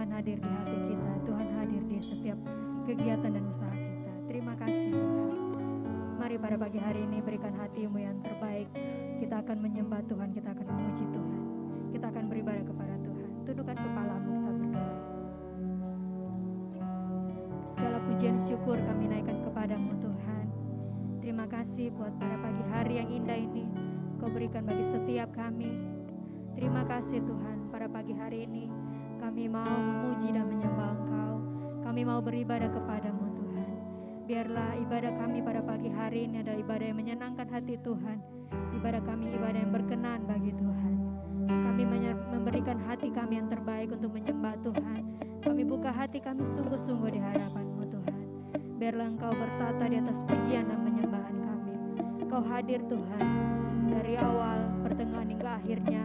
Tuhan hadir di hati kita, Tuhan hadir di setiap kegiatan dan usaha kita. Terima kasih Tuhan. Mari pada pagi hari ini berikan hatimu yang terbaik. Kita akan menyembah Tuhan, kita akan memuji Tuhan. Kita akan beribadah kepada Tuhan. Tundukkan kepalamu, kita berdoa. Segala pujian syukur kami naikkan kepadamu Tuhan. Terima kasih buat pada pagi hari yang indah ini Kau berikan bagi setiap kami. Terima kasih Tuhan, pada pagi hari ini kami mau memuji dan menyembah Engkau. Kami mau beribadah kepadamu Tuhan. Biarlah ibadah kami pada pagi hari ini adalah ibadah yang menyenangkan hati Tuhan. Ibadah kami ibadah yang berkenan bagi Tuhan. Kami memberikan hati kami yang terbaik untuk menyembah Tuhan. Kami buka hati kami sungguh-sungguh di hadapan-Mu Tuhan. Biarlah Engkau bertata di atas pujian dan penyembahan kami. Engkau hadir Tuhan dari awal, pertengahan hingga akhirnya.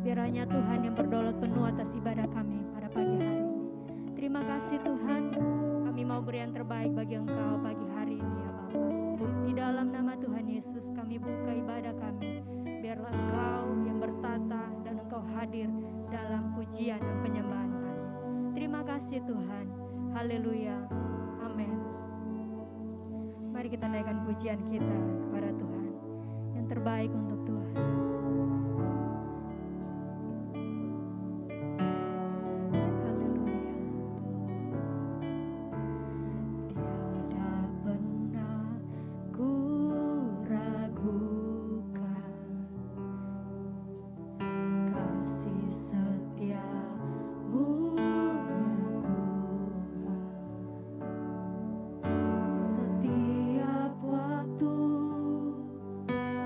Biar hanya Tuhan yang berdaulat penuh atas ibadah kami pada pagi hari ini. Terima kasih Tuhan, kami mau beri yang terbaik bagi Engkau pagi hari ini ya Bapa. Di dalam nama Tuhan Yesus kami buka ibadah kami. Biarlah Engkau yang bertata dan Engkau hadir dalam pujian dan penyembahan kami. Terima kasih Tuhan, haleluya, amin. Mari kita naikkan pujian kita kepada Tuhan, yang terbaik untuk Tuhan.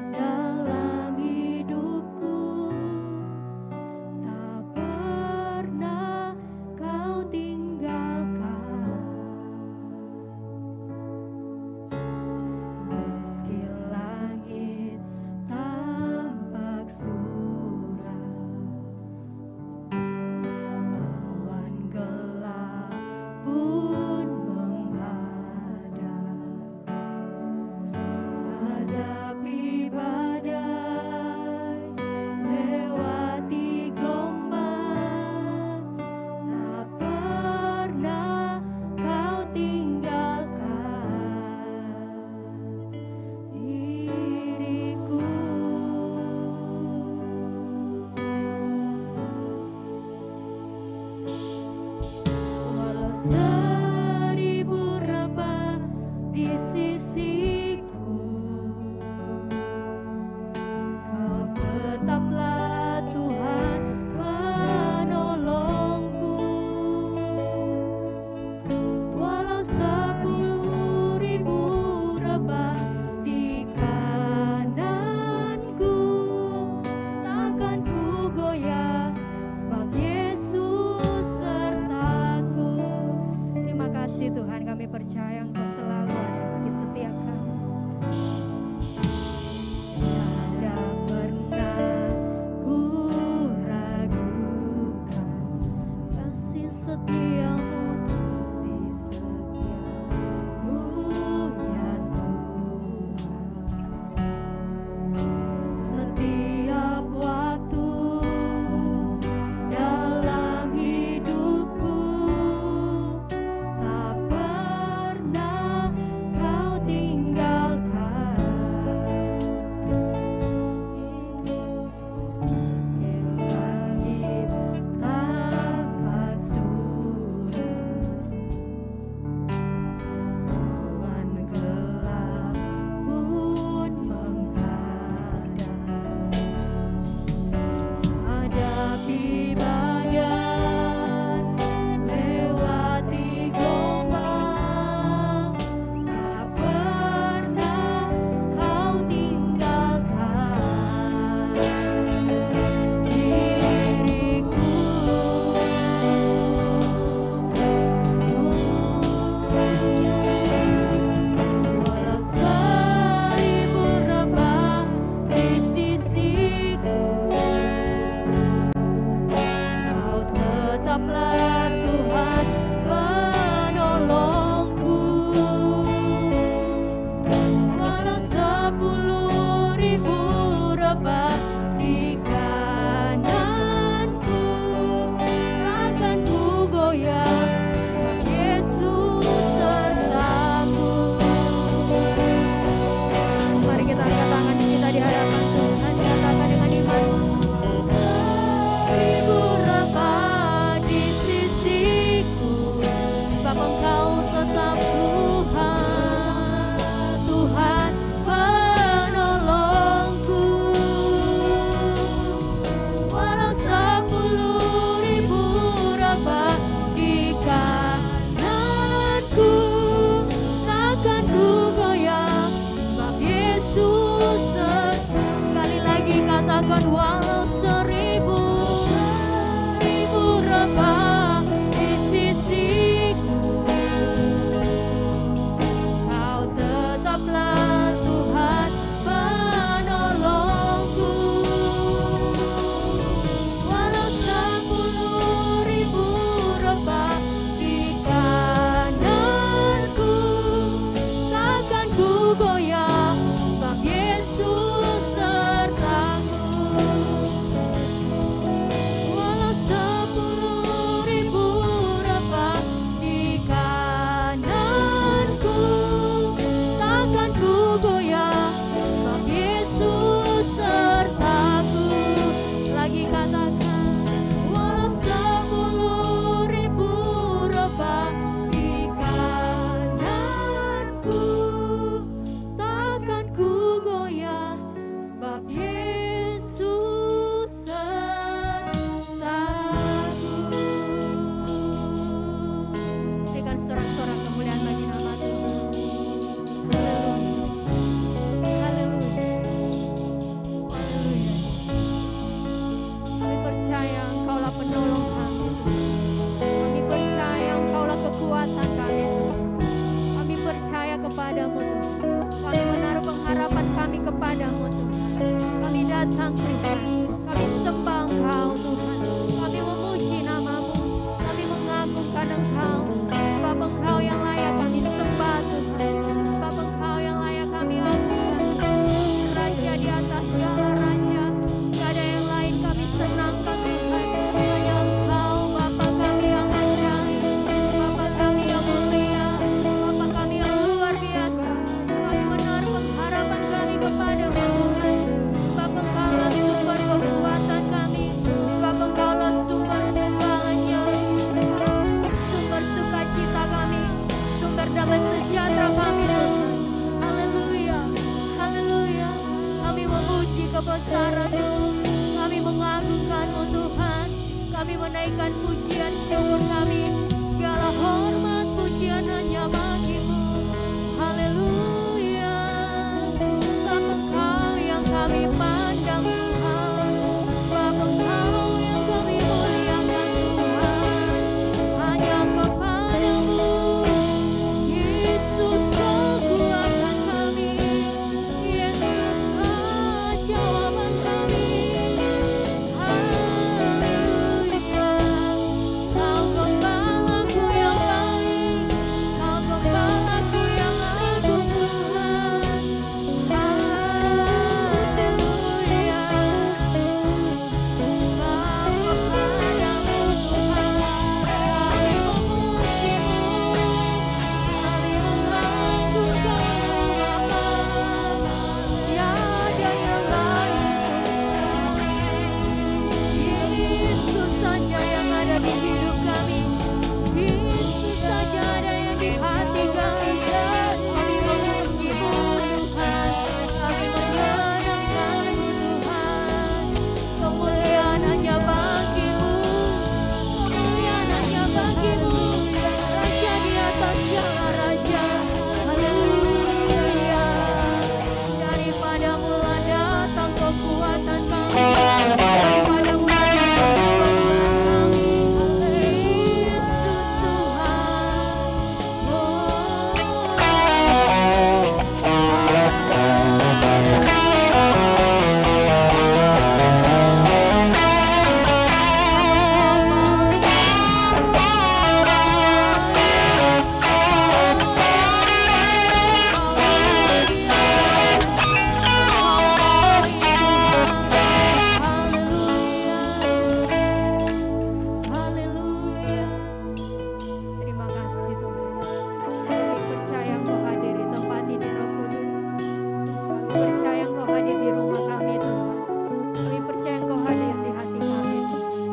Dalam percaya Engkaulah penolong kami, kami percaya Engkaulah kekuatan kami, kami percaya kepadamu, kami menaruh pengharapan kami kepadamu, kami datang Tuhan, kami sembah Engkau Tuhan, kami memuji namamu, kami mengagungkan Engkau, sebab Engkau yang layak kami sembah Tuhan, sebab Engkau yang layak kami agungkan, Raja di atas segala raja, gak ada yang lain kami senangkan Tuhan, hanya Engkau Bapa kami yang ajaib, Bapa kami yang mulia, Bapa kami yang luar biasa, kami menaruh pengharapan kami kepadamu Tuhan, sebab Engkaulah sumber kekuatan kami, sebab Engkaulah sumber segalanya, sumber sukacita kami, sumber damai sejahtera kami Tuhan. Haleluya, haleluya, kami memuji kebesaran-Mu, kami mengagungkan-Mu Tuhan, kami menaikkan pujian syukur kami, segala hormat pujian hanya bagi-Mu. Haleluya, sebab Engkau yang kami pandang Tuhan, sebab Engkau yang kami muliakan Tuhan, hanya kepadamu Yesus kekuatan kami, Yesuslah jawaban kami. Haleluya, Kau gembalaku yang baik, Kau gembalaku yang agung Tuhan. Haleluya, sebab kepadamu Tuhan kami memuji-Mu, kami mengagungkan-Mu Bapa, tiada yang lain Tuhan. Yesus saja yang ada di hidup kami, Yesus saja ada yang di hati kami. Kami memuji-Mu Tuhan, kami menyenangkan-Mu Tuhan. Kemuliaan hanya bagi-Mu, kemuliaan hanya bagi-Mu, Raja di atas segala raja. Haleluya, daripadamu lah datang kekuatan kami, daripadamu lah datang pertolongan kami, Yesus Tuhan. Haleluya, terima kasih Tuhan. Kami percaya Engkau hadir di tempat ini Roh Kudus. Kami percaya Engkau hadir di rumah kami Tuhan. Kami percaya Engkau hadir di hati kami Tuhan.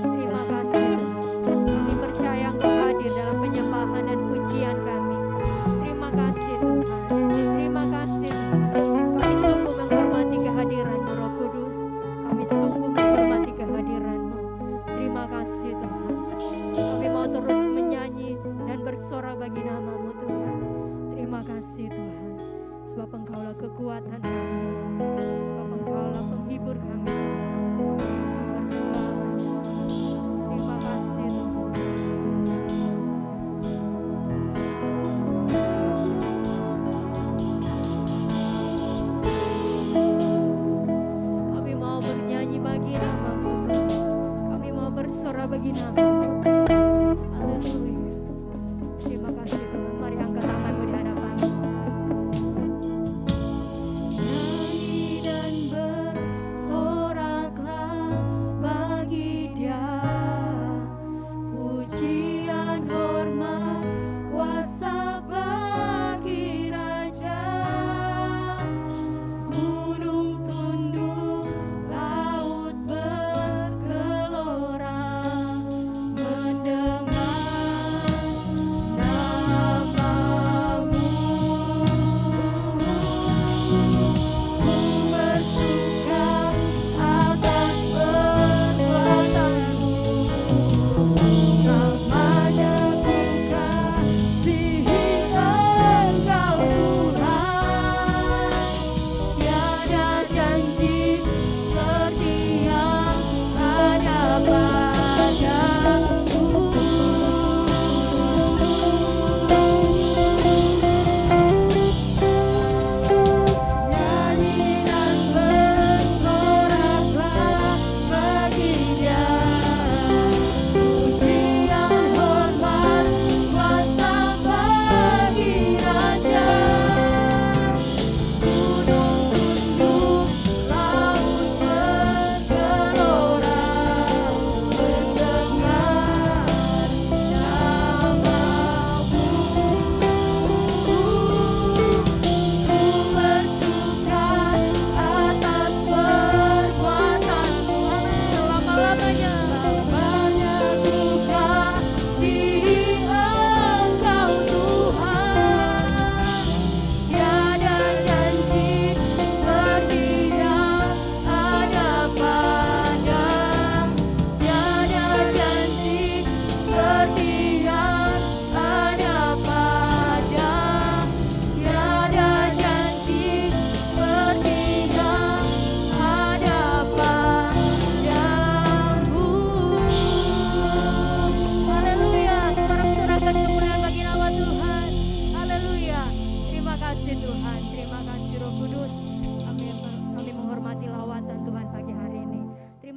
Terima kasih Tuhan. Kami percaya Engkau hadir dalam penyembahan dan pujian kami. Terima kasih Tuhan. Terima kasih Tuhan. Kami sungguh menghormati kehadiran-Mu Roh Kudus. Kami sungguh menghormati kehadiran-Mu. Terima kasih Tuhan. Kami mau terus menyanyi dan bersorak bagi nama-Mu Tuhan. Terima kasih Tuhan. Sebab Engkaulah kekuatan kami, sebab Engkaulah penghibur kami, sumber segalanya. Terima kasih Tuhan. Kami mau bernyanyi bagi nama-Mu Tuhan. Kami mau bersorak bagi nama-Mu. Haleluya. Terima kasih Tuhan. Mari angkat tangan-Mu di hadapan Tuhan. Nyanyi dan bersoraklah bagi Dia, pujian hormat kuasa bagi Raja. Gunung tunduk, laut bergelora,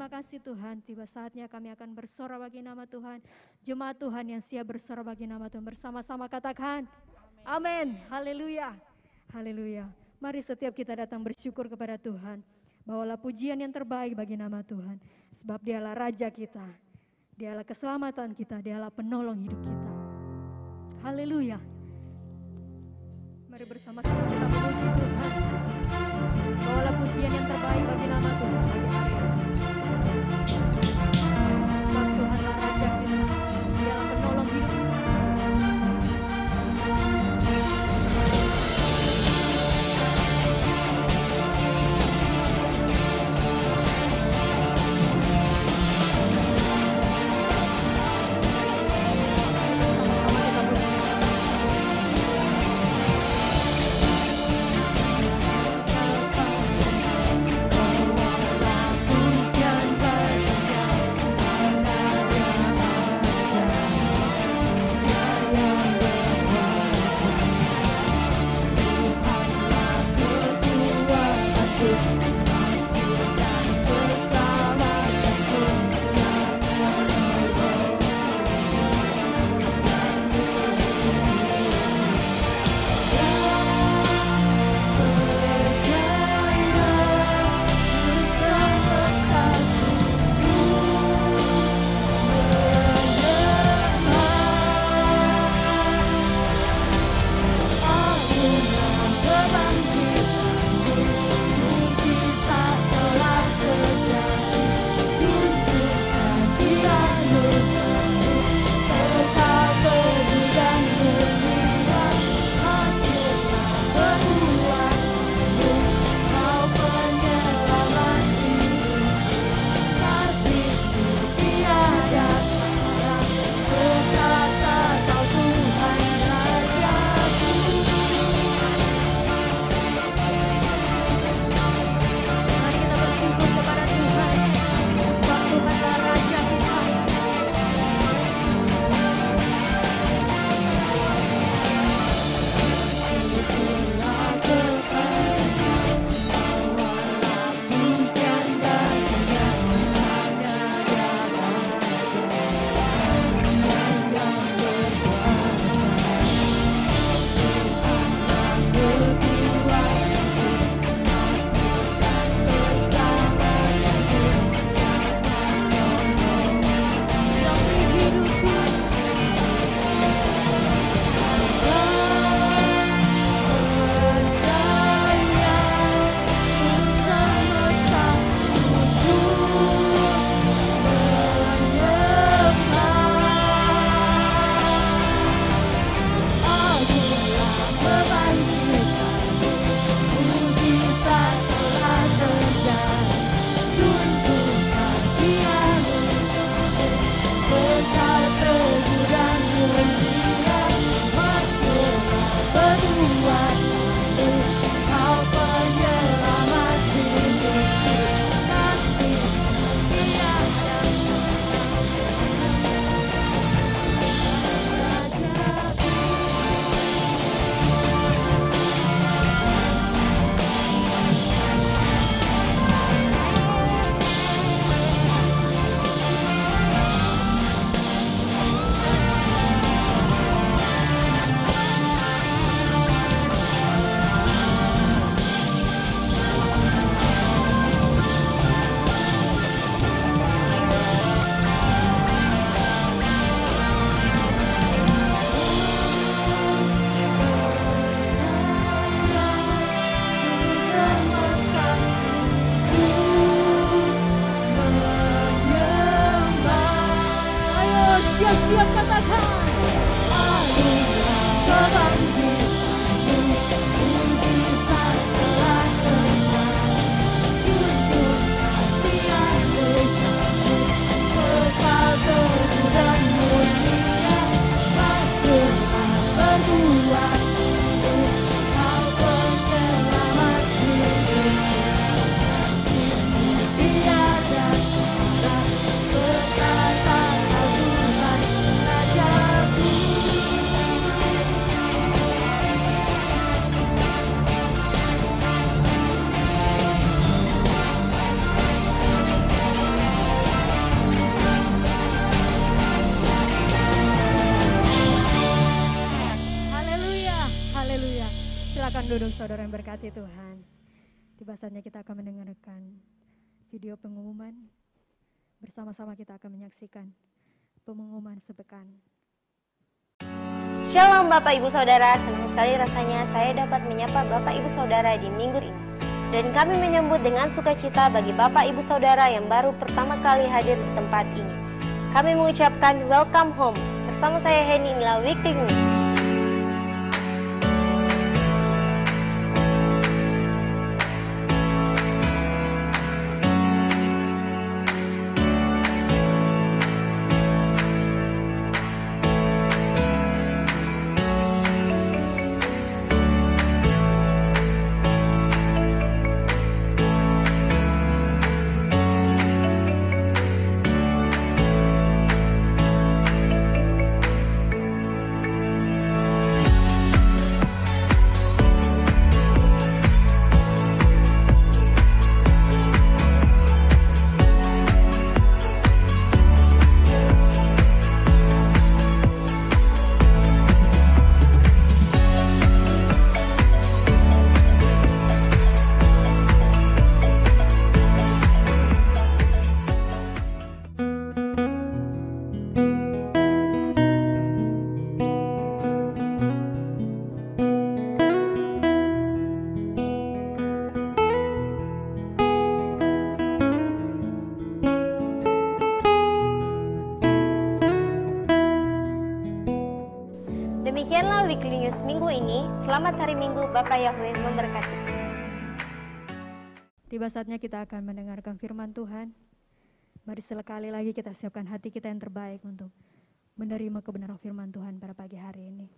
Terima kasih Tuhan, tiba saatnya kami akan bersorak bagi nama Tuhan. Jemaat Tuhan yang siap bersorak bagi nama Tuhan, bersama-sama katakan amin. Haleluya. Haleluya. Mari setiap kita datang bersyukur kepada Tuhan. Bawalah pujian yang terbaik bagi nama Tuhan. Sebab Dialah Raja kita, Dialah keselamatan kita, Dialah penolong hidup kita. Haleluya. Mari bersama-sama kita memuji Tuhan. Bawalah pujian yang terbaik bagi nama Tuhan bagi hari ini. Sebab Tuhanlah Raja kita, Dialah penolong hidup kita. Siap katakan Raja berduduk saudara yang berkati Tuhan. Tiba saatnya kita akan mendengarkan video pengumuman. Bersama-sama kita akan menyaksikan pengumuman sepekan. Shalom Bapak Ibu Saudara, senang sekali rasanya saya dapat menyapa Bapak Ibu Saudara di minggu ini. Dan kami menyambut dengan sukacita bagi Bapak Ibu Saudara yang baru pertama kali hadir di tempat ini. Kami mengucapkan welcome home. Bersama saya Henny, inilah Weekly News. Demikianlah Weekly News minggu ini. Selamat hari Minggu, Bapak Yahweh memberkati. Tiba saatnya kita akan mendengarkan firman Tuhan. Mari sekali lagi kita siapkan hati kita yang terbaik untuk menerima kebenaran firman Tuhan pada pagi hari ini.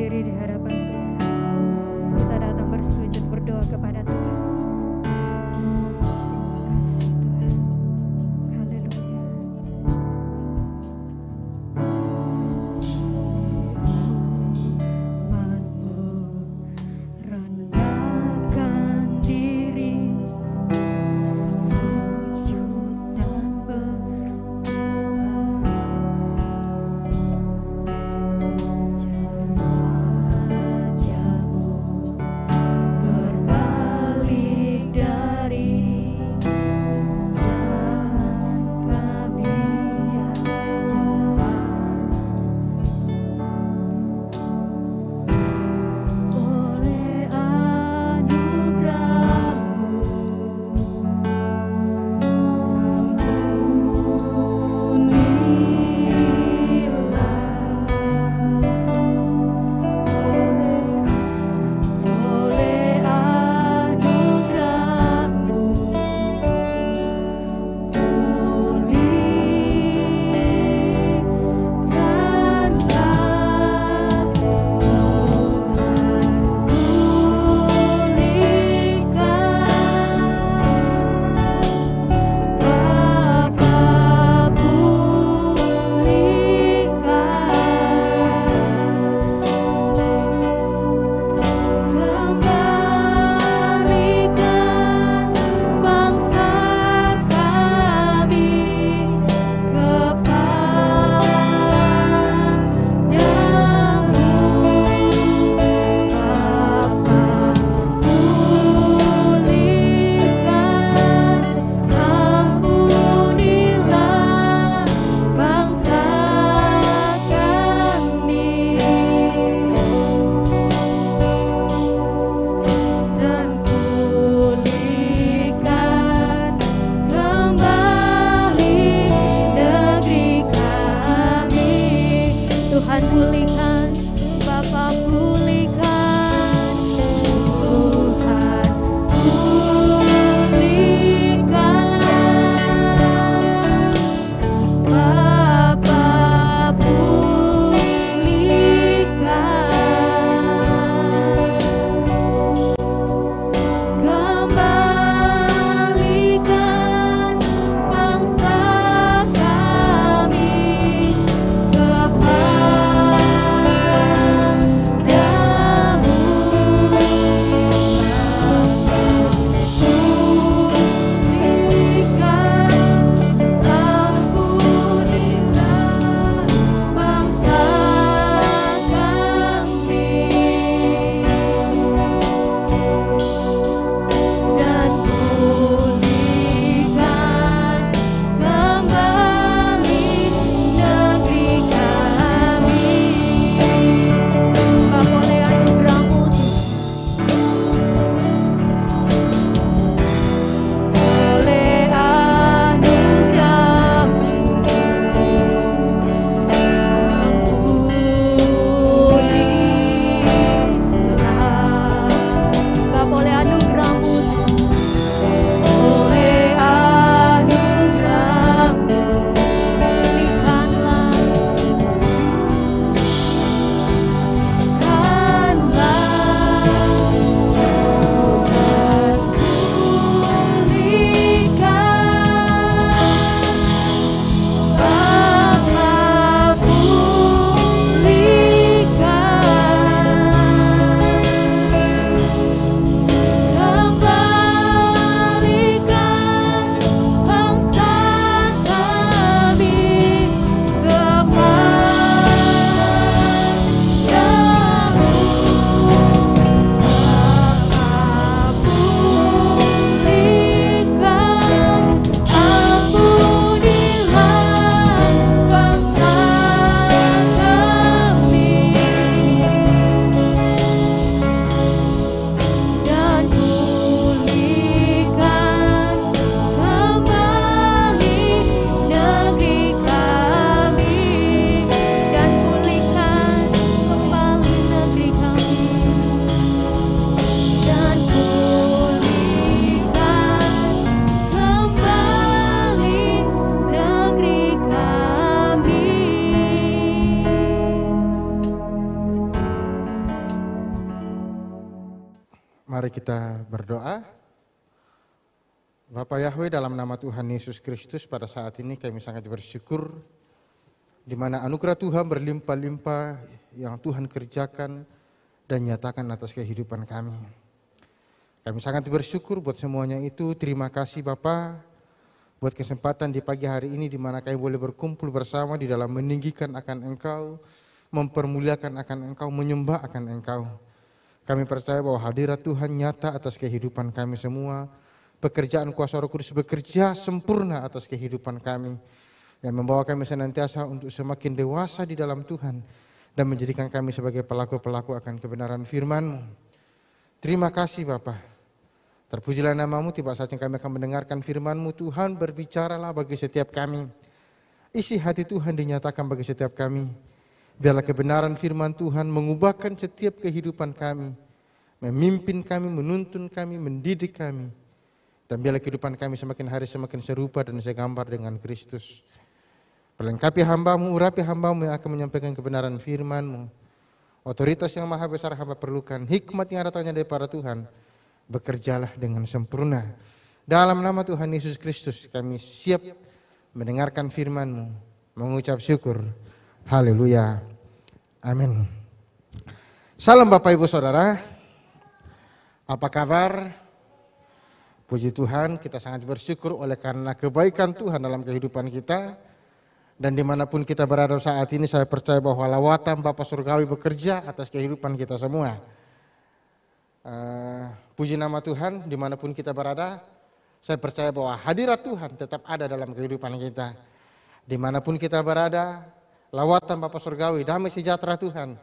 Diri di hadapan Tuhan, kita datang bersujud berdoa kepada Tuhan. Terima kasih Tuhan, haleluya. Mari kita berdoa. Bapa Yahweh, dalam nama Tuhan Yesus Kristus, pada saat ini kami sangat bersyukur di mana anugerah Tuhan berlimpah-limpah yang Tuhan kerjakan dan nyatakan atas kehidupan kami. Kami sangat bersyukur buat semuanya itu. Terima kasih Bapa buat kesempatan di pagi hari ini di mana kami boleh berkumpul bersama di dalam meninggikan akan Engkau, mempermuliakan akan Engkau, menyembah akan Engkau. Kami percaya bahwa hadirat Tuhan nyata atas kehidupan kami semua. Pekerjaan kuasa Roh Kudus bekerja sempurna atas kehidupan kami. Yang membawa kami senantiasa untuk semakin dewasa di dalam Tuhan. Dan menjadikan kami sebagai pelaku-pelaku akan kebenaran firman-Mu. Terima kasih Bapa. Terpujilah nama-Mu, tiba saatnya kami akan mendengarkan firman-Mu. Tuhan, berbicaralah bagi setiap kami. Isi hati Tuhan dinyatakan bagi setiap kami. Biarlah kebenaran firman Tuhan mengubahkan setiap kehidupan kami, memimpin kami, menuntun kami, mendidik kami. Dan biarlah kehidupan kami semakin hari semakin serupa dan segambar dengan Kristus. Perlengkapi hamba-Mu, urapi hamba-Mu yang akan menyampaikan kebenaran firman-Mu. Otoritas yang maha besar hamba perlukan, hikmat yang datangnya daripada Tuhan, bekerjalah dengan sempurna. Dalam nama Tuhan Yesus Kristus kami siap mendengarkan firman-Mu, mengucap syukur. Haleluya. Amin. Salam Bapak Ibu Saudara. Apa kabar? Puji Tuhan, kita sangat bersyukur oleh karena kebaikan Tuhan dalam kehidupan kita. Dan dimanapun kita berada saat ini, saya percaya bahwa lawatan Bapa Surgawi bekerja atas kehidupan kita semua. Puji nama Tuhan, dimanapun kita berada, saya percaya bahwa hadirat Tuhan tetap ada dalam kehidupan kita. Dimanapun kita berada, lawatan Bapa Surgawi, damai sejahtera Tuhan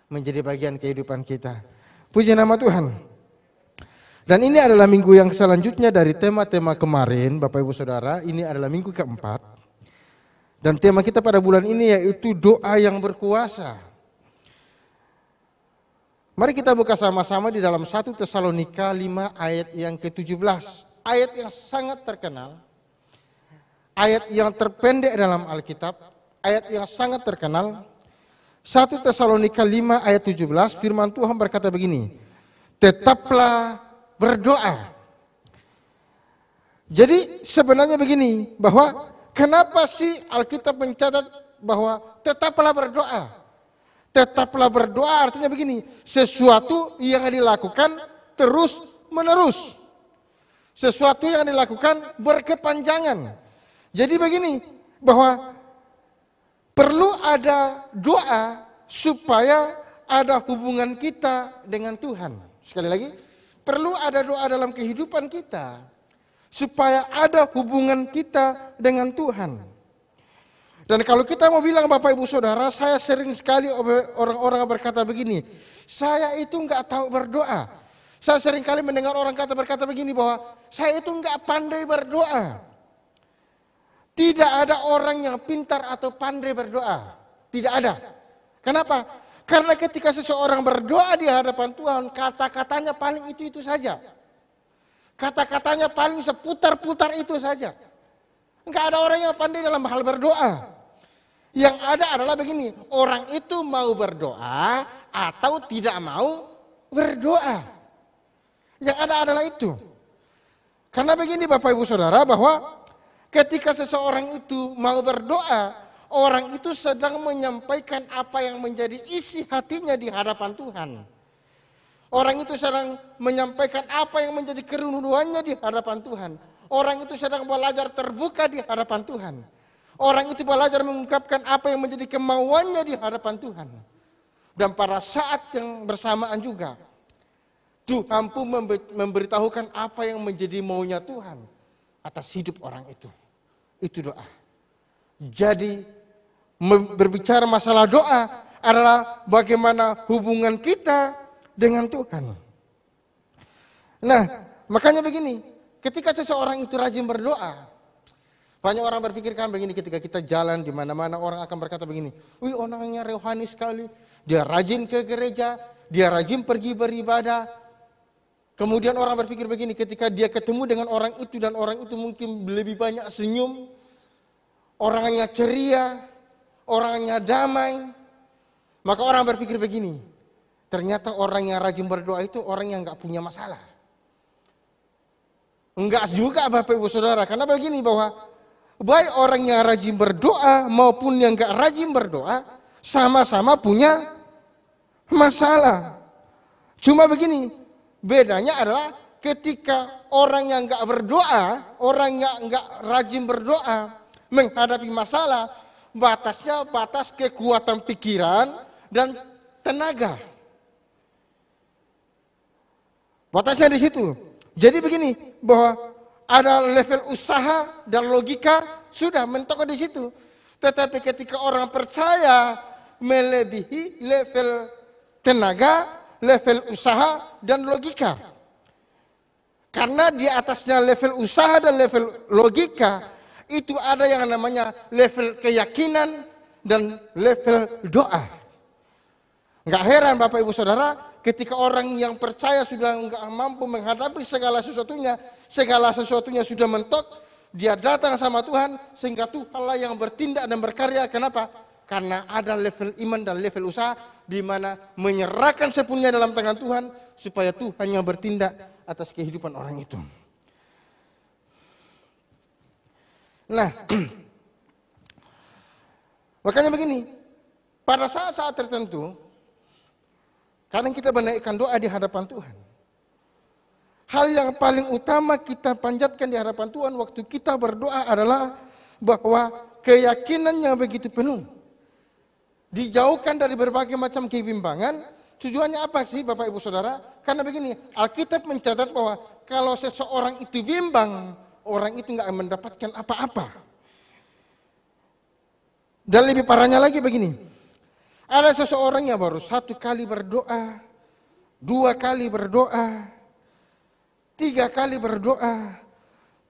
menjadi bagian kehidupan kita. Puji nama Tuhan. Dan ini adalah minggu yang selanjutnya dari tema-tema kemarin, Bapak Ibu Saudara. Ini adalah minggu keempat. Dan tema kita pada bulan ini yaitu doa yang berkuasa. Mari kita buka sama-sama di dalam 1 Tesalonika 5 ayat yang ke-17. Ayat yang sangat terkenal. Ayat yang terpendek dalam Alkitab. Ayat yang sangat terkenal, 1 Tesalonika 5 ayat 17, firman Tuhan berkata begini, tetaplah berdoa. Jadi sebenarnya begini, bahwa kenapa sih Alkitab mencatat bahwa tetaplah berdoa? Tetaplah berdoa artinya begini, sesuatu yang dilakukan terus menerus. Sesuatu yang dilakukan berkepanjangan. Jadi begini, bahwa perlu ada doa supaya ada hubungan kita dengan Tuhan. Sekali lagi, perlu ada doa dalam kehidupan kita supaya ada hubungan kita dengan Tuhan. Dan kalau kita mau bilang Bapak Ibu Saudara, saya sering sekali orang-orang berkata begini, saya itu enggak tahu berdoa. Saya sering kali mendengar orang berkata begini bahwa saya itu enggak pandai berdoa. Tidak ada orang yang pintar atau pandai berdoa. Tidak ada. Kenapa? Karena ketika seseorang berdoa di hadapan Tuhan, kata-katanya paling itu saja. Kata-katanya paling seputar-putar itu saja. Enggak ada orang yang pandai dalam hal berdoa. Yang ada adalah begini, orang itu mau berdoa atau tidak mau berdoa. Yang ada adalah itu. Karena begini Bapak Ibu Saudara, bahwa ketika seseorang itu mau berdoa, orang itu sedang menyampaikan apa yang menjadi isi hatinya di hadapan Tuhan. Orang itu sedang menyampaikan apa yang menjadi kerinduannya di hadapan Tuhan. Orang itu sedang belajar terbuka di hadapan Tuhan. Orang itu belajar mengungkapkan apa yang menjadi kemauannya di hadapan Tuhan. Dan pada saat yang bersamaan juga, Tuhan pun memberitahukan apa yang menjadi maunya Tuhan atas hidup orang itu. Itu doa. Jadi berbicara masalah doa adalah bagaimana hubungan kita dengan Tuhan. Nah, makanya begini, ketika seseorang itu rajin berdoa, banyak orang berpikirkan begini, ketika kita jalan di mana-mana orang akan berkata begini, wih orangnya rohani sekali, dia rajin ke gereja, dia rajin pergi beribadah. Kemudian orang berpikir begini, ketika dia ketemu dengan orang itu dan orang itu mungkin lebih banyak senyum, orangnya ceria, orangnya damai, maka orang berpikir begini, ternyata orang yang rajin berdoa itu orang yang gak punya masalah. Enggak juga Bapak Ibu Saudara, karena begini bahwa baik orang yang rajin berdoa maupun yang enggak rajin berdoa sama-sama punya masalah. Cuma begini, bedanya adalah ketika orang yang enggak berdoa, orang yang enggak rajin berdoa menghadapi masalah, batasnya batas kekuatan pikiran dan tenaga. Batasnya di situ. Jadi begini, bahwa ada level usaha dan logika sudah mentok di situ. Tetapi ketika orang percaya melebihi level tenaga, level usaha dan logika. Karena di atasnya level usaha dan level logika itu ada yang namanya level keyakinan dan level doa. Enggak heran Bapak Ibu Saudara, ketika orang yang percaya sudah enggak mampu menghadapi segala sesuatunya sudah mentok, dia datang sama Tuhan, sehingga Tuhanlah yang bertindak dan berkarya. Kenapa? Karena ada level iman dan level usaha, di mana menyerahkan sepenuhnya dalam tangan Tuhan, supaya Tuhan yang bertindak atas kehidupan orang itu. Nah, makanya begini, pada saat-saat tertentu, kadang kita menaikkan doa di hadapan Tuhan. Hal yang paling utama kita panjatkan di hadapan Tuhan waktu kita berdoa adalah bahwa keyakinan yang begitu penuh, dijauhkan dari berbagai macam kebimbangan. Tujuannya apa sih Bapak Ibu Saudara? Karena begini, Alkitab mencatat bahwa kalau seseorang itu bimbang, orang itu nggak mendapatkan apa-apa. Dan lebih parahnya lagi begini, ada seseorang yang baru 1 kali berdoa, 2 kali berdoa, 3 kali berdoa,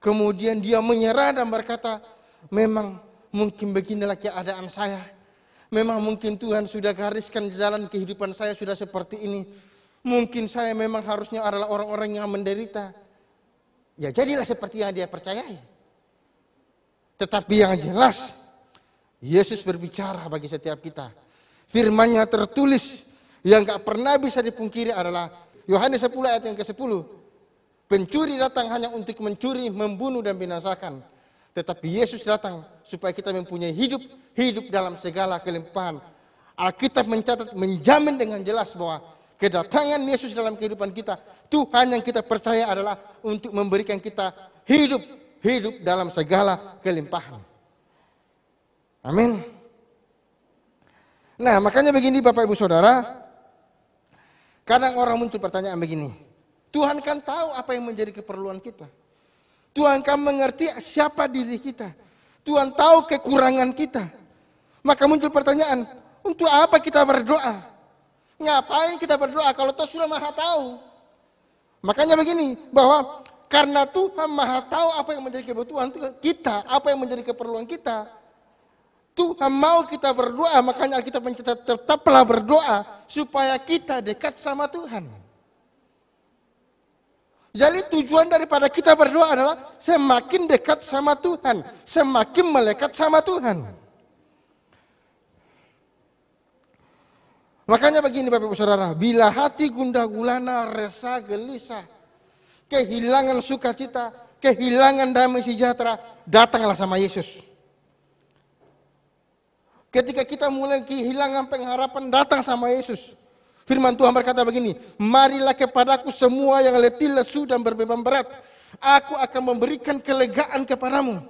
kemudian dia menyerah dan berkata, memang mungkin beginilah keadaan saya. Memang mungkin Tuhan sudah gariskan jalan kehidupan saya sudah seperti ini. Mungkin saya memang harusnya adalah orang-orang yang menderita. Ya jadilah seperti yang dia percayai. Tetapi yang jelas, Yesus berbicara bagi setiap kita. Firman-Nya tertulis yang gak pernah bisa dipungkiri adalah Yohanes 10 ayat yang ke-10. Pencuri datang hanya untuk mencuri, membunuh dan binasakan. Tetapi Yesus datang supaya kita mempunyai hidup dalam segala kelimpahan. Alkitab mencatat, menjamin dengan jelas bahwa kedatangan Yesus dalam kehidupan kita, Tuhan yang kita percaya adalah untuk memberikan kita hidup dalam segala kelimpahan. Amin. Nah, makanya begini Bapak Ibu Saudara, kadang orang muncul pertanyaan begini, Tuhan kan tahu apa yang menjadi keperluan kita. Tuhan kan mengerti siapa diri kita. Tuhan tahu kekurangan kita. Maka muncul pertanyaan, untuk apa kita berdoa? Ngapain kita berdoa kalau Tuhan sudah Maha tahu? Makanya begini, bahwa karena Tuhan Maha tahu apa yang menjadi kebutuhan kita, apa yang menjadi keperluan kita, Tuhan mau kita berdoa. Makanya Alkitab mencatat, tetaplah berdoa supaya kita dekat sama Tuhan. Jadi tujuan daripada kita berdoa adalah semakin dekat sama Tuhan, semakin melekat sama Tuhan. Makanya begini Bapak Ibu Saudara, bila hati gundah gulana, resah, gelisah, kehilangan sukacita, kehilangan damai sejahtera, datanglah sama Yesus. Ketika kita mulai kehilangan pengharapan, datang sama Yesus. Firman Tuhan berkata begini, marilah kepadaku semua yang letih, lesu dan berbeban berat. Aku akan memberikan kelegaan kepadamu.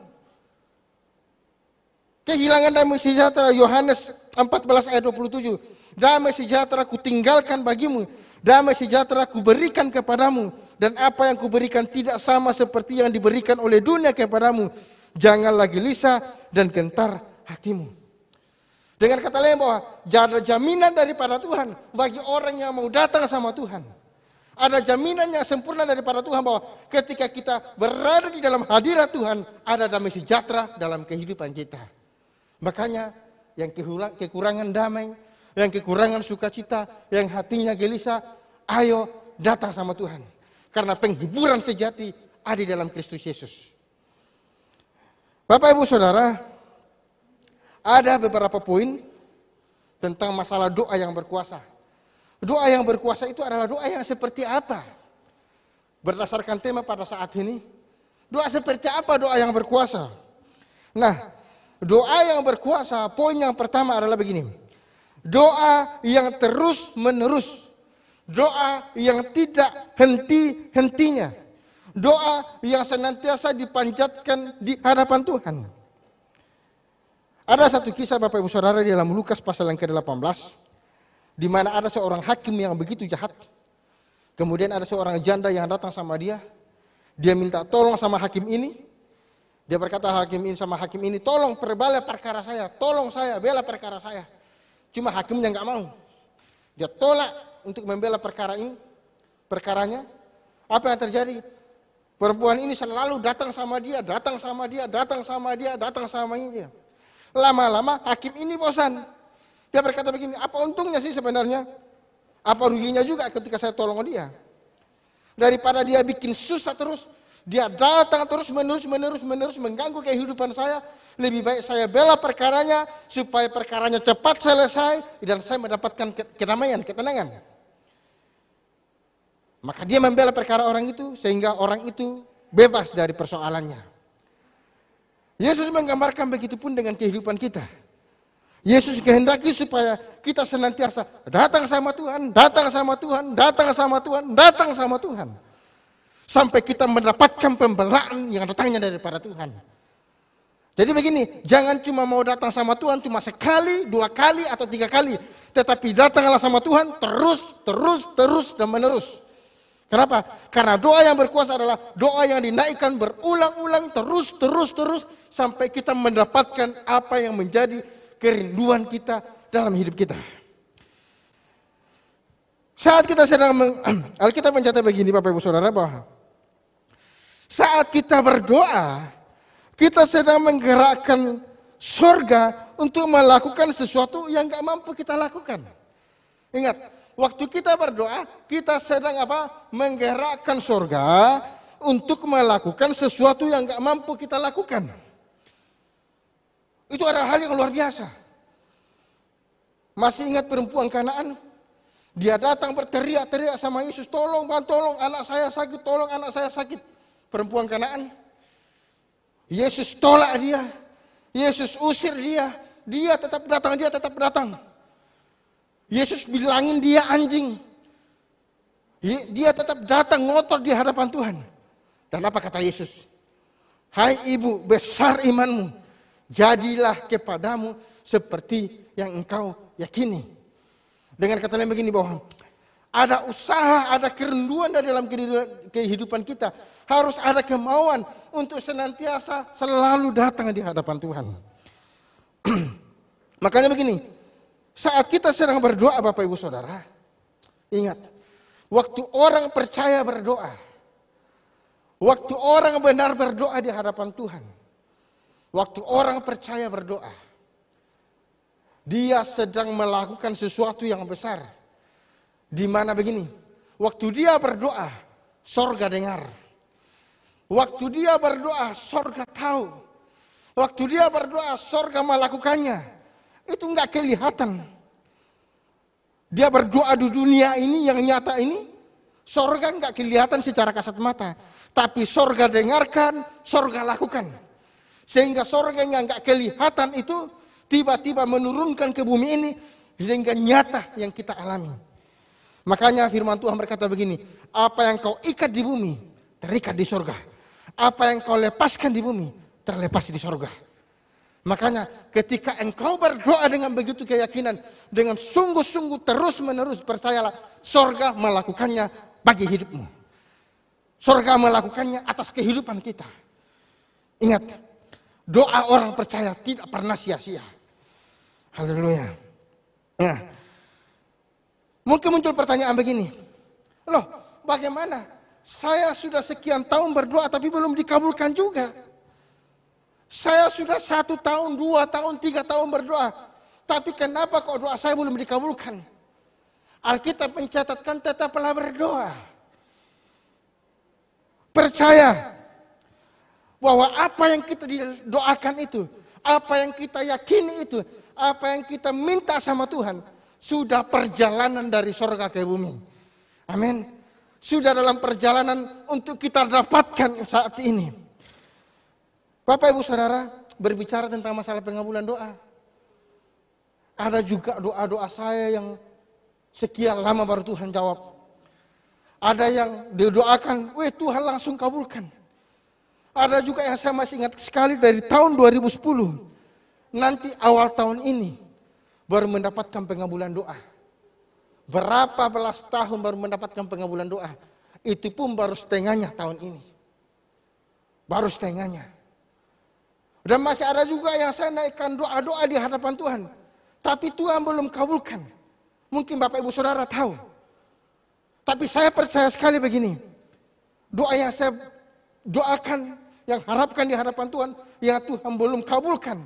Kehilangan damai sejahtera, Yohanes 14 ayat 27. Damai sejahtera ku tinggalkan bagimu, damai sejahtera ku berikan kepadamu. Dan apa yang ku berikan tidak sama seperti yang diberikan oleh dunia kepadamu. Janganlah gelisah dan gentar hatimu. Dengan kata lain bahwa ada jaminan daripada Tuhan bagi orang yang mau datang sama Tuhan. Ada jaminan yang sempurna daripada Tuhan bahwa ketika kita berada di dalam hadirat Tuhan, ada damai sejahtera dalam kehidupan kita. Makanya yang kekurangan damai, yang kekurangan sukacita, yang hatinya gelisah, ayo datang sama Tuhan. Karena penghiburan sejati ada di dalam Kristus Yesus. Bapak Ibu Saudara, ada beberapa poin tentang masalah doa yang berkuasa. Doa yang berkuasa itu adalah doa yang seperti apa? Berdasarkan tema pada saat ini, Doa seperti apa doa yang berkuasa? Nah, doa yang berkuasa, poin yang pertama adalah begini. Doa yang terus menerus. Doa yang tidak henti-hentinya. Doa yang senantiasa dipanjatkan di hadapan Tuhan. Ada satu kisah Bapak Ibu Saudara di dalam Lukas pasal yang ke-18, di mana ada seorang hakim yang begitu jahat. Kemudian ada seorang janda yang datang sama dia. Dia minta tolong sama hakim ini. Dia berkata sama hakim ini, tolong perbala perkara saya, tolong saya, bela perkara saya. Cuma hakimnya nggak mau. Dia tolak untuk membela perkaranya. Apa yang terjadi? Perempuan ini selalu datang sama dia. Lama-lama hakim ini bosan. Dia berkata begini, apa untungnya sih sebenarnya? Apa ruginya juga ketika saya tolong dia? Daripada dia bikin susah terus, dia datang terus menerus mengganggu kehidupan saya. Lebih baik saya bela perkaranya supaya perkaranya cepat selesai dan saya mendapatkan kedamaian, ketenangan. Maka dia membela perkara orang itu sehingga orang itu bebas dari persoalannya. Yesus menggambarkan begitu pun dengan kehidupan kita. Yesus kehendaki supaya kita senantiasa datang sama Tuhan. Sampai kita mendapatkan pembelaan yang datangnya daripada Tuhan. Jadi begini, jangan cuma mau datang sama Tuhan cuma sekali, 2 kali, atau 3 kali. Tetapi datanglah sama Tuhan terus dan menerus. Kenapa? Karena doa yang berkuasa adalah doa yang dinaikkan berulang-ulang terus sampai kita mendapatkan apa yang menjadi kerinduan kita dalam hidup kita. Saat kita sedang Alkitab mencatat begini Bapak Ibu Saudara, bahwa saat kita berdoa, kita sedang menggerakkan surga untuk melakukan sesuatu yang gak mampu kita lakukan. Ingat, waktu kita berdoa, kita sedang menggerakkan surga untuk melakukan sesuatu yang gak mampu kita lakukan. Itu adalah hal yang luar biasa. Masih ingat perempuan Kanaan? Dia datang berteriak-teriak sama Yesus, tolong anak saya sakit, tolong anak saya sakit. Perempuan Kanaan. Yesus tolak dia. Yesus usir dia. Dia tetap datang. Yesus bilangin dia anjing. Dia tetap datang ngotot di hadapan Tuhan. Dan apa kata Yesus? Hai ibu, besar imanmu. Jadilah kepadamu seperti yang engkau yakini. Dengan kata lain begini, bahwa ada usaha, ada kerinduan dalam kehidupan kita. Harus ada kemauan untuk senantiasa selalu datang di hadapan Tuhan. Makanya begini, saat kita sedang berdoa Bapak Ibu Saudara, ingat, waktu orang percaya berdoa, waktu orang benar berdoa di hadapan Tuhan, waktu orang percaya berdoa, dia sedang melakukan sesuatu yang besar. Di mana begini, waktu dia berdoa, sorga dengar. Waktu dia berdoa, sorga tahu. Waktu dia berdoa, sorga melakukannya. Itu enggak kelihatan. Dia berdoa di dunia ini yang nyata ini, sorga enggak kelihatan secara kasat mata. Tapi sorga dengarkan, sorga lakukan. Sehingga sorga yang enggak kelihatan itu tiba-tiba menurunkan ke bumi ini, sehingga nyata yang kita alami. Makanya firman Tuhan berkata begini, apa yang kau ikat di bumi, terikat di sorga. Apa yang kau lepaskan di bumi, terlepas di sorga. Makanya ketika engkau berdoa dengan begitu keyakinan, dengan sungguh-sungguh terus-menerus, percayalah, sorga melakukannya bagi hidupmu. Sorga melakukannya atas kehidupan kita. Ingat, doa orang percaya tidak pernah sia-sia. Haleluya. Ya. Mungkin muncul pertanyaan begini, loh bagaimana? Saya sudah sekian tahun berdoa tapi belum dikabulkan juga. Saya sudah 1 tahun, 2 tahun, 3 tahun berdoa. Tapi kenapa kok doa saya belum dikabulkan? Alkitab mencatatkan tetaplah berdoa. Percaya bahwa apa yang kita doakan itu, apa yang kita yakini itu, apa yang kita minta sama Tuhan, sudah perjalanan dari sorga ke bumi. Amin. Sudah dalam perjalanan untuk kita dapatkan saat ini. Bapak Ibu Saudara, berbicara tentang masalah pengabulan doa. Ada juga doa-doa saya yang sekian lama baru Tuhan jawab. Ada yang didoakan, Tuhan langsung kabulkan. Ada juga yang saya masih ingat sekali dari tahun 2010. Nanti awal tahun ini baru mendapatkan pengabulan doa. Berapa belas tahun baru mendapatkan pengabulan doa. Itu pun baru setengahnya tahun ini. Baru setengahnya. Dan masih ada juga yang saya naikkan doa-doa di hadapan Tuhan. Tapi Tuhan belum kabulkan. Mungkin Bapak Ibu Saudara tahu. Tapi saya percaya sekali begini. Doa yang saya doakan, yang harapkan di hadapan Tuhan, yang Tuhan belum kabulkan.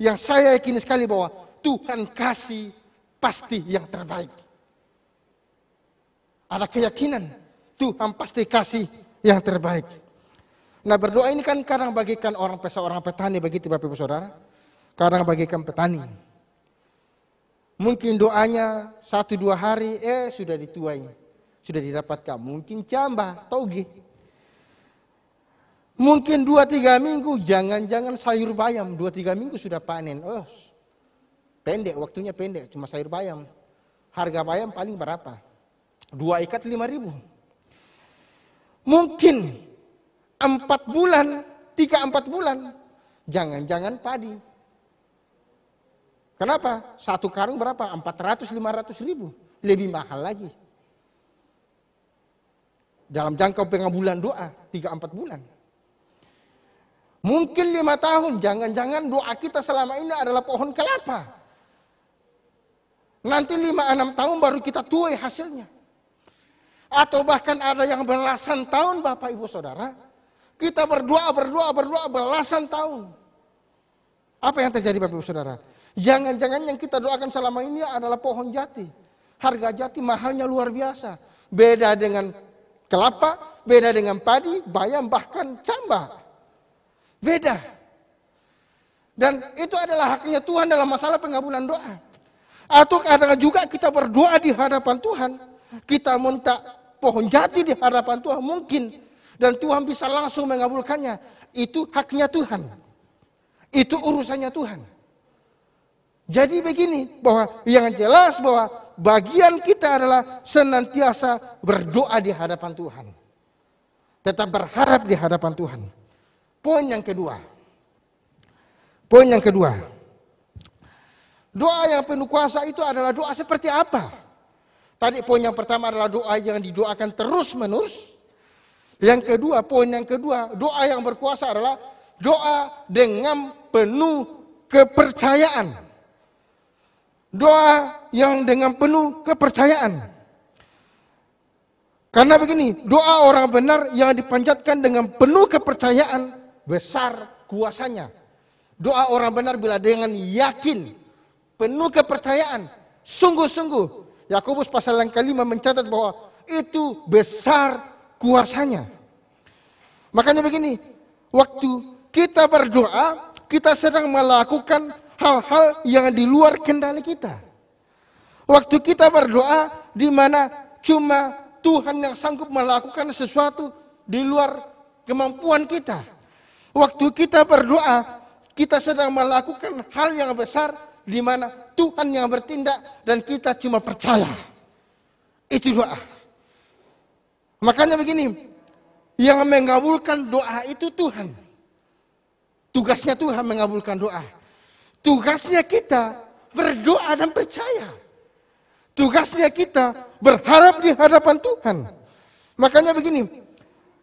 Yang saya yakini sekali bahwa Tuhan kasih pasti yang terbaik. Ada keyakinan Tuhan pasti kasih yang terbaik. Nah, berdoa ini kan kadang bagikan orang petani begitu Bapak Ibu Saudara. Kadang bagikan petani. Mungkin doanya 1-2 hari sudah dituai. Sudah didapatkan. Mungkin cambah, toge. Mungkin 2-3 minggu, jangan-jangan sayur bayam. 2-3 minggu sudah panen. Pendek, waktunya pendek. Cuma sayur bayam. Harga bayam paling berapa? 2 ikat 5.000. Mungkin 4 bulan, 3-4 bulan, jangan-jangan padi. Kenapa? 1 karung berapa? 400-500 ribu. Lebih mahal lagi. Dalam jangka pengabulan doa, 3-4 bulan. Mungkin 5 tahun, jangan-jangan doa kita selama ini adalah pohon kelapa. Nanti 5-6 tahun baru kita tuai hasilnya. Atau bahkan ada yang belasan tahun Bapak Ibu Saudara, kita berdoa belasan tahun. Apa yang terjadi Bapak Ibu Saudara? Jangan-jangan yang kita doakan selama ini adalah pohon jati. Harga jati mahalnya luar biasa. Beda dengan kelapa, beda dengan padi, bayam, bahkan cambah. Beda. Dan itu adalah haknya Tuhan dalam masalah pengabulan doa. Atau kadang juga kita berdoa di hadapan Tuhan. Kita minta pohon jati di hadapan Tuhan mungkin. Dan Tuhan bisa langsung mengabulkannya. Itu haknya Tuhan. Itu urusannya Tuhan. Jadi begini, bahwa yang jelas bahwa bagian kita adalah senantiasa berdoa di hadapan Tuhan. Tetap berharap di hadapan Tuhan. Poin yang kedua. Doa yang penuh kuasa itu adalah doa seperti apa? Tadi poin yang pertama adalah doa yang didoakan terus menerus. Poin yang kedua, doa yang berkuasa adalah doa dengan penuh kepercayaan. Doa yang dengan penuh kepercayaan. Karena begini, doa orang benar yang dipanjatkan dengan penuh kepercayaan, besar kuasanya. Doa orang benar bila dengan yakin, penuh kepercayaan, sungguh-sungguh. Yakobus pasal yang kelima mencatat bahwa itu besar kuasanya. Makanya begini, waktu kita berdoa, kita sedang melakukan hal-hal yang di luar kendali kita. Waktu kita berdoa, di mana cuma Tuhan yang sanggup melakukan sesuatu di luar kemampuan kita. Waktu kita berdoa, kita sedang melakukan hal yang besar, di mana Tuhan yang bertindak dan kita cuma percaya. Itu doa. Makanya begini, yang mengabulkan doa itu Tuhan. Tugasnya Tuhan mengabulkan doa. Tugasnya kita berdoa dan percaya. Tugasnya kita berharap di hadapan Tuhan. Makanya begini,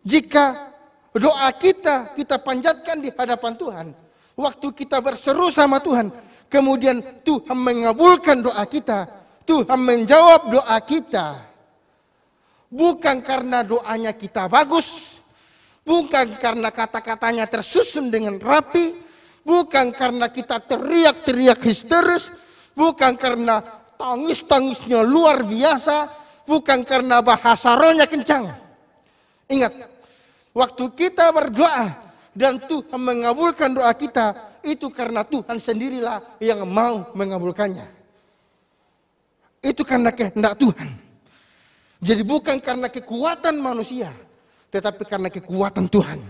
jika doa kita panjatkan di hadapan Tuhan, waktu kita berseru sama Tuhan, kemudian Tuhan mengabulkan doa kita, Tuhan menjawab doa kita. Bukan karena doanya kita bagus, bukan karena kata-katanya tersusun dengan rapi, bukan karena kita teriak-teriak histeris, bukan karena tangis-tangisnya luar biasa, bukan karena bahasa rohnya kencang. Ingat, waktu kita berdoa dan Tuhan mengabulkan doa kita, itu karena Tuhan sendirilah yang mau mengabulkannya. Itu karena kehendak Tuhan. Jadi bukan karena kekuatan manusia, tetapi karena kekuatan Tuhan.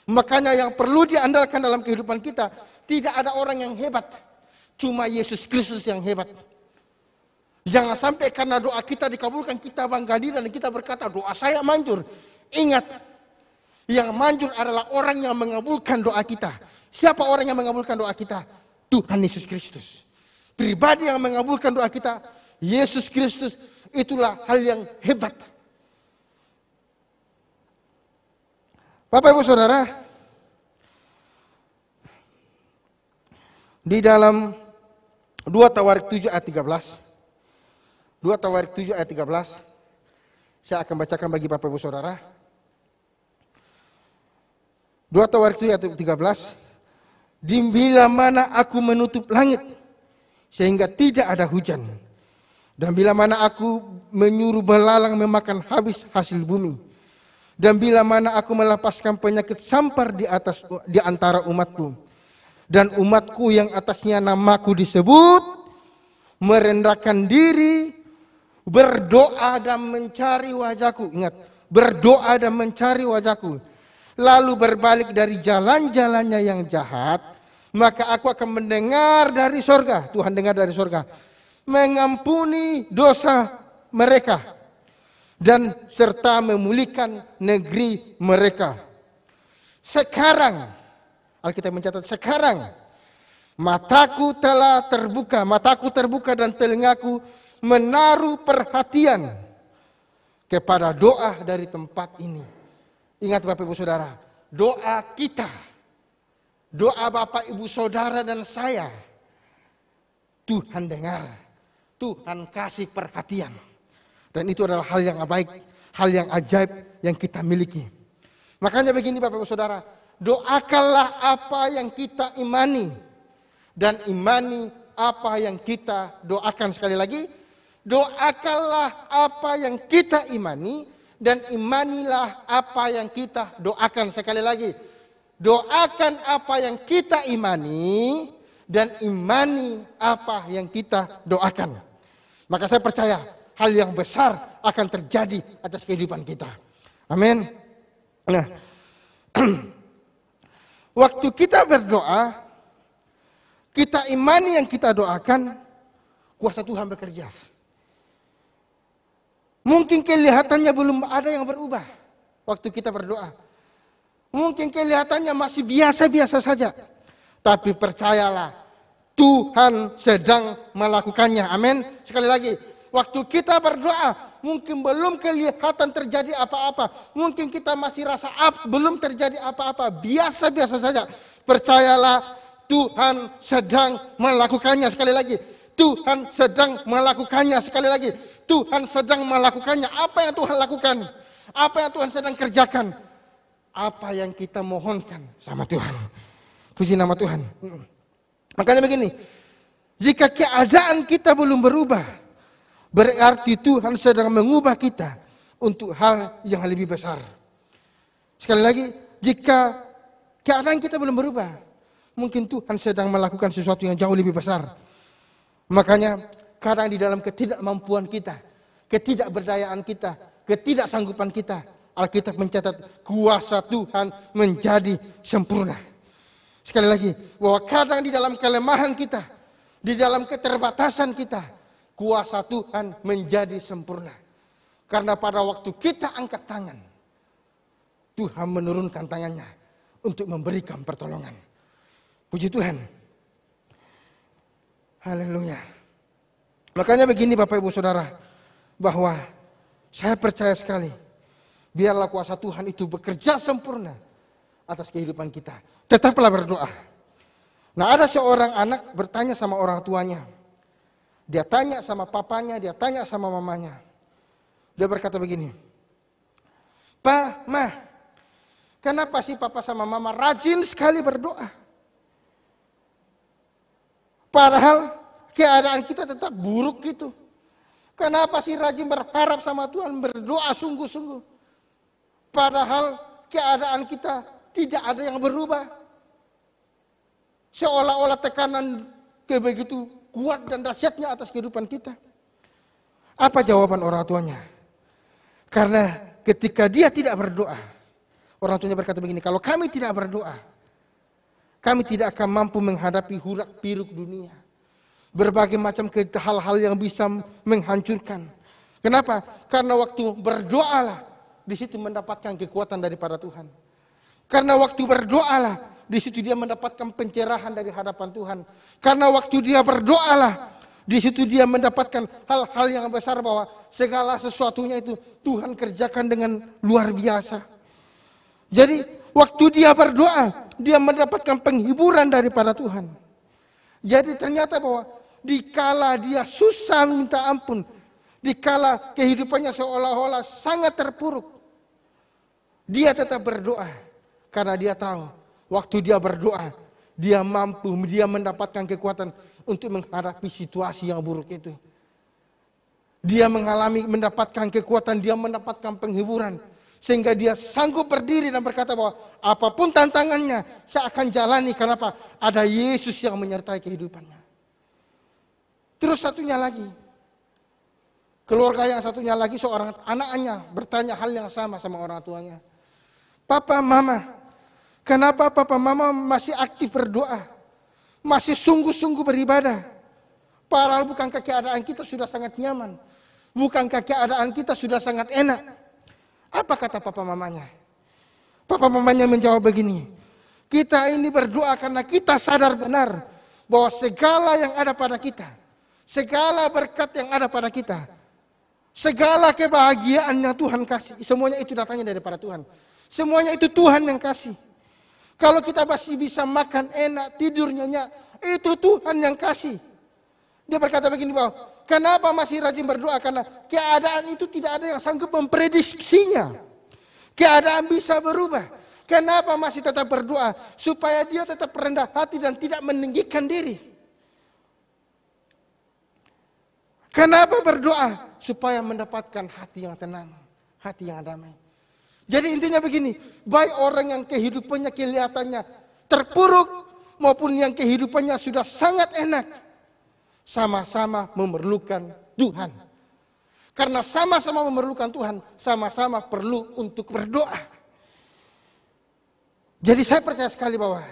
Makanya yang perlu diandalkan dalam kehidupan kita, tidak ada orang yang hebat, cuma Yesus Kristus yang hebat. Jangan sampai karena doa kita dikabulkan, kita bangga diri dan kita berkata doa saya manjur. Ingat, yang manjur adalah orang yang mengabulkan doa kita. Siapa orang yang mengabulkan doa kita? Tuhan Yesus Kristus. Pribadi yang mengabulkan doa kita, Yesus Kristus. Itulah hal yang hebat. Bapak Ibu Saudara, di dalam 2 Tawarik 7 ayat 13, 2 Tawarik 7 ayat 13, saya akan bacakan bagi Bapak Ibu Saudara. 2 Tawarik 7 ayat 13, di bila mana aku menutup langit sehingga tidak ada hujan, dan bila mana aku menyuruh belalang memakan habis hasil bumi, dan bila mana aku melepaskan penyakit sampar di antara umatku, dan umatku yang atasnya namaku disebut merendahkan diri, berdoa dan mencari wajahku. Ingat, berdoa dan mencari wajahku, lalu berbalik dari jalan-jalannya yang jahat, maka aku akan mendengar dari sorga. Tuhan dengar dari sorga, mengampuni dosa mereka dan serta memulihkan negeri mereka. Sekarang, Alkitab mencatat, sekarang mataku terbuka dan telingaku menaruh perhatian kepada doa dari tempat ini. Ingat Bapak Ibu Saudara, doa kita, doa Bapak Ibu Saudara dan saya, Tuhan dengar, Tuhan kasih perhatian. Dan itu adalah hal yang baik, hal yang ajaib yang kita miliki. Makanya begini Bapak Ibu Saudara, doakanlah apa yang kita imani, dan imani apa yang kita doakan. Sekali lagi, doakanlah apa yang kita imani, dan imanilah apa yang kita doakan. Sekali lagi, doakan apa yang kita imani, dan imani apa yang kita doakan. Maka saya percaya hal yang besar akan terjadi atas kehidupan kita. Amin. Nah, waktu kita berdoa, kita imani yang kita doakan, kuasa Tuhan bekerja. Mungkin kelihatannya belum ada yang berubah waktu kita berdoa. Mungkin kelihatannya masih biasa-biasa saja. Tapi percayalah, Tuhan sedang melakukannya. Amin. Sekali lagi, waktu kita berdoa, mungkin belum kelihatan terjadi apa-apa. Mungkin kita masih rasa belum terjadi apa-apa. Biasa-biasa saja. Percayalah, Tuhan sedang melakukannya. Sekali lagi, Tuhan sedang melakukannya. Sekali lagi, Tuhan sedang melakukannya. Apa yang Tuhan lakukan? Apa yang Tuhan sedang kerjakan? Apa yang kita mohonkan sama Tuhan. Puji nama Tuhan. Makanya begini, jika keadaan kita belum berubah, berarti Tuhan sedang mengubah kita untuk hal yang lebih besar. Sekali lagi, jika keadaan kita belum berubah, mungkin Tuhan sedang melakukan sesuatu yang jauh lebih besar. Makanya kadang di dalam ketidakmampuan kita, ketidakberdayaan kita, ketidaksanggupan kita, Alkitab mencatat kuasa Tuhan menjadi sempurna. Sekali lagi, bahwa kadang di dalam kelemahan kita, di dalam keterbatasan kita, kuasa Tuhan menjadi sempurna. Karena pada waktu kita angkat tangan, Tuhan menurunkan tangannya untuk memberikan pertolongan. Puji Tuhan. Haleluya. Makanya begini Bapak Ibu Saudara, bahwa saya percaya sekali, biarlah kuasa Tuhan itu bekerja sempurna atas kehidupan kita. Tetaplah berdoa. Nah, ada seorang anak bertanya sama orang tuanya. Dia tanya sama papanya, dia tanya sama mamanya. Dia berkata begini, "Pa, Ma, kenapa sih papa sama mama rajin sekali berdoa? Padahal keadaan kita tetap buruk gitu. Kenapa sih rajin berharap sama Tuhan, berdoa sungguh-sungguh? Padahal keadaan kita tidak ada yang berubah. Seolah-olah tekanan begitu kuat dan dahsyatnya atas kehidupan kita." Apa jawaban orang tuanya? Karena ketika dia tidak berdoa, Orang tuanya berkata begini, kalau kami tidak berdoa, kami tidak akan mampu menghadapi hurak piruk dunia. Berbagai macam hal-hal yang bisa menghancurkan. Kenapa? Karena waktu berdoalah, di situ mendapatkan kekuatan daripada Tuhan. Karena waktu berdoalah, di situ dia mendapatkan pencerahan dari hadapan Tuhan. Karena waktu dia berdoalah, di situ dia mendapatkan hal-hal yang besar, bahwa segala sesuatunya itu Tuhan kerjakan dengan luar biasa. Jadi waktu dia berdoa, dia mendapatkan penghiburan daripada Tuhan. Jadi ternyata bahwa dikala dia susah minta ampun, dikala kehidupannya seolah-olah sangat terpuruk, dia tetap berdoa. Karena dia tahu, waktu dia berdoa, dia mampu, dia mendapatkan kekuatan untuk menghadapi situasi yang buruk itu. Dia mendapatkan kekuatan, dia mendapatkan penghiburan. Sehingga dia sanggup berdiri dan berkata bahwa apapun tantangannya, saya akan jalani. Kenapa? Ada Yesus yang menyertai kehidupannya. Terus satunya lagi, keluarga yang satunya lagi, seorang anaknya bertanya hal yang sama orang tuanya. Papa, mama, kenapa papa mama masih aktif berdoa? Masih sungguh-sungguh beribadah? Padahal bukankah keadaan kita sudah sangat nyaman? Bukankah keadaan kita sudah sangat enak? Apa kata papa mamanya? Papa mamanya menjawab begini, kita ini berdoa karena kita sadar benar bahwa segala yang ada pada kita, segala berkat yang ada pada kita, segala kebahagiaan yang Tuhan kasih, semuanya itu datangnya daripada Tuhan. Semuanya itu Tuhan yang kasih. Kalau kita masih bisa makan enak, tidur nyenyak, itu Tuhan yang kasih. Dia berkata begini bahwa kenapa masih rajin berdoa? Karena keadaan itu tidak ada yang sanggup memprediksinya. Keadaan bisa berubah. Kenapa masih tetap berdoa? Supaya dia tetap rendah hati dan tidak meninggikan diri. Kenapa berdoa? Supaya mendapatkan hati yang tenang, hati yang damai. Jadi intinya begini, baik orang yang kehidupannya kelihatannya terpuruk maupun yang kehidupannya sudah sangat enak, sama-sama memerlukan Tuhan. Karena sama-sama memerlukan Tuhan, sama-sama perlu untuk berdoa. Jadi saya percaya sekali bahwa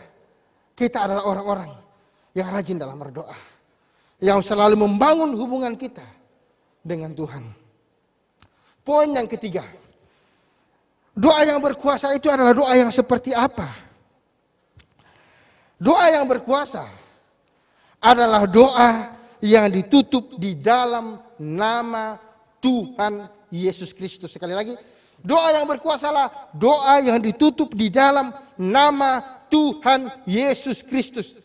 kita adalah orang-orang yang rajin dalam berdoa, yang selalu membangun hubungan kita dengan Tuhan. Poin yang ketiga, doa yang berkuasa itu adalah doa yang seperti apa? Doa yang berkuasa adalah doa yang ditutup di dalam nama Tuhan Yesus Kristus. Sekali lagi, doa yang berkuasalah doa yang ditutup di dalam nama Tuhan Yesus Kristus.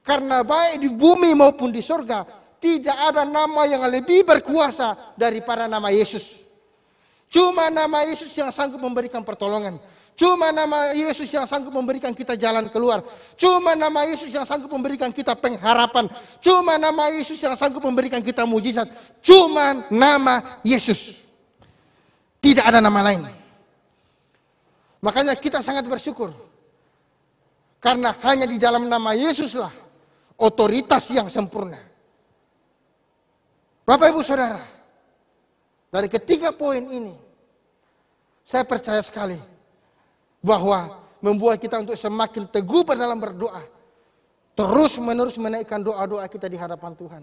Karena baik di bumi maupun di surga, tidak ada nama yang lebih berkuasa daripada nama Yesus. Cuma nama Yesus yang sanggup memberikan pertolongan. Cuma nama Yesus yang sanggup memberikan kita jalan keluar. Cuma nama Yesus yang sanggup memberikan kita pengharapan. Cuma nama Yesus yang sanggup memberikan kita mujizat. Cuma nama Yesus. Tidak ada nama lain. Makanya kita sangat bersyukur. Karena hanya di dalam nama Yesuslah otoritas yang sempurna. Bapak Ibu Saudara, dari ketiga poin ini, saya percaya sekali bahwa membuat kita untuk semakin teguh dalam berdoa, terus menerus menaikkan doa-doa kita di hadapan Tuhan.